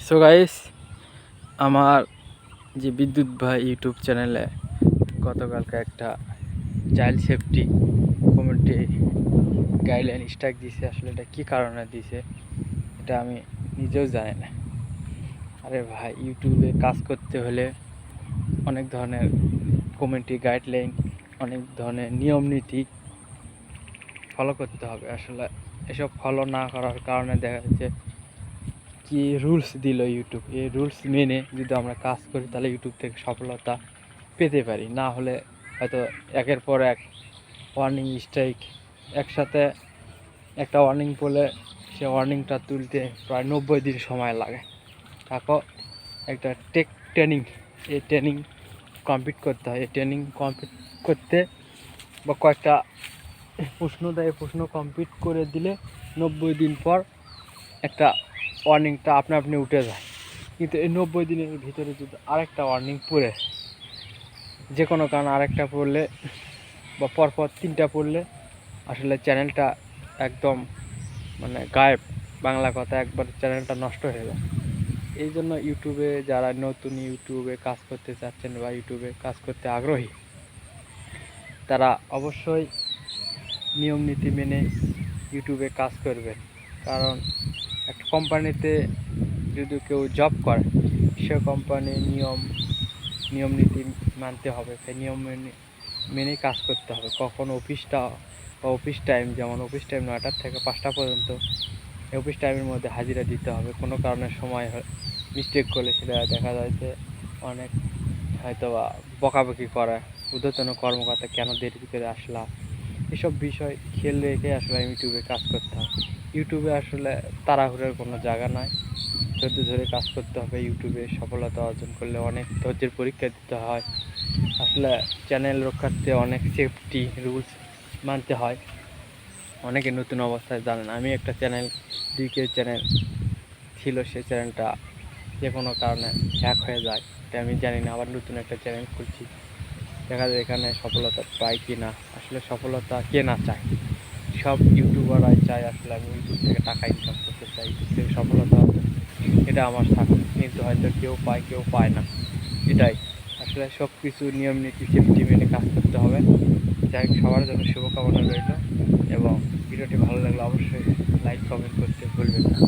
So guys, আমার যে বিদ্যুৎ ভাই ইউটিউব চ্যানেলে গতকালকে একটা child safety community guideline strike দিছে। আসলে এটা কী কারণে দিছে এটা আমি নিজেও জানি না। আরে ভাই, ইউটিউবে কাজ করতে হলে অনেক ধরনের কমিউনিটি গাইডলাইন, অনেক ধরনের নিয়ম নীতি ফলো করতে হবে। আসলে এসব ফলো না করার কারণে দেখা যাচ্ছে কি রুলস দিল ইউটিউব, এই রুলস মেনে যদি আমরা কাজ করি তাহলে ইউটিউব থেকে সফলতা পেতে পারি। না হলে হয়তো একের পর এক ওয়ার্নিং স্ট্রাইক একসাথে একটা ওয়ার্নিং পড়লে সে ওয়ার্নিংটা তুলতে প্রায় 90 দিন সময় লাগে। তারপর একটা ট্রেনিং, এই ট্রেনিং কমপ্লিট করতে হয়। এই ট্রেনিং কমপ্লিট করতে বা কয়েকটা প্রশ্ন দেয়, প্রশ্ন কমপ্লিট করে দিলে 90 দিন পর একটা ওয়ার্নিংটা আপনা আপনি উঠে যায়। কিন্তু এই 90 দিনের ভিতরে যদি আরেকটা ওয়ার্নিং পড়ে, যে কোনো কারণে আরেকটা পড়লে বা পরপর 3টা পড়লে আসলে চ্যানেলটা একদম গায়েব, বাংলা কথা একবার চ্যানেলটা নষ্ট হয়ে যায়। এই জন্য ইউটিউবে যারা নতুন ইউটিউবে কাজ করতে চাচ্ছেন বা ইউটিউবে কাজ করতে আগ্রহী, তারা অবশ্যই নিয়ম নীতি মেনে ইউটিউবে কাজ করবেন। কারণ একটা কোম্পানিতে যদি কেউ জব করে, সে কোম্পানির নিয়ম নীতি মানতে হবে। সেই নিয়ম মেনেই কাজ করতে হবে। কখন অফিস টাইম, যেমন অফিস টাইম 9টা থেকে 5টা পর্যন্ত, এই অফিস টাইমের মধ্যে হাজিরা দিতে হবে। কোনো কারণে সময় মিস্টেক করলে সেটা দেখা যায় যে অনেক হয়তো বকাবকি করা, ঊর্ধ্বতন কর্মকর্তা কেন দেরি করে আসলা, এসব বিষয় খেয়াল রেখে আসলে ইউটিউবে কাজ করতে হবে। ইউটিউবে আসলে তাড়াহুড়োর কোনো জায়গা নয়, ধৈর্য ধরে কাজ করতে হবে। ইউটিউবে সফলতা অর্জন করলে অনেক ধৈর্যের পরীক্ষা দিতে হয়। আসলে চ্যানেল রক্ষার্থে অনেক সেফটি রুলস মানতে হয়। অনেকে নতুন অবস্থায় জানেন। আমি একটা চ্যানেল, 2K চ্যানেল ছিল, সেই চ্যানেলটা যে কোনো কারণে হ্যাক হয়ে যায়, এটা আমি জানি না। আবার নতুন একটা চ্যানেল খুলছি, দেখা যায় এখানে সফলতা পাই কি না। আসলে সফলতা কে না চায়, সব ইউটিউবাররাই চায় আসলে আমি ইউটিউব থেকে টাকা ইনকাম করতে চাই, ইউটিউব থেকে সফলতা অর্জন, এটা আমার থাকুক। কিন্তু হয়তো কেউ পায়, কেউ পায় না। এটাই আসলে সব কিছু নিয়ম নীতি সেফটি মেনে কাজ করতে হবে। যাই হোক, সবার জন্য শুভকামনা রইল। এবং ভিডিওটি ভালো লাগলে অবশ্যই লাইক কমেন্ট করতে ভুলবেন না।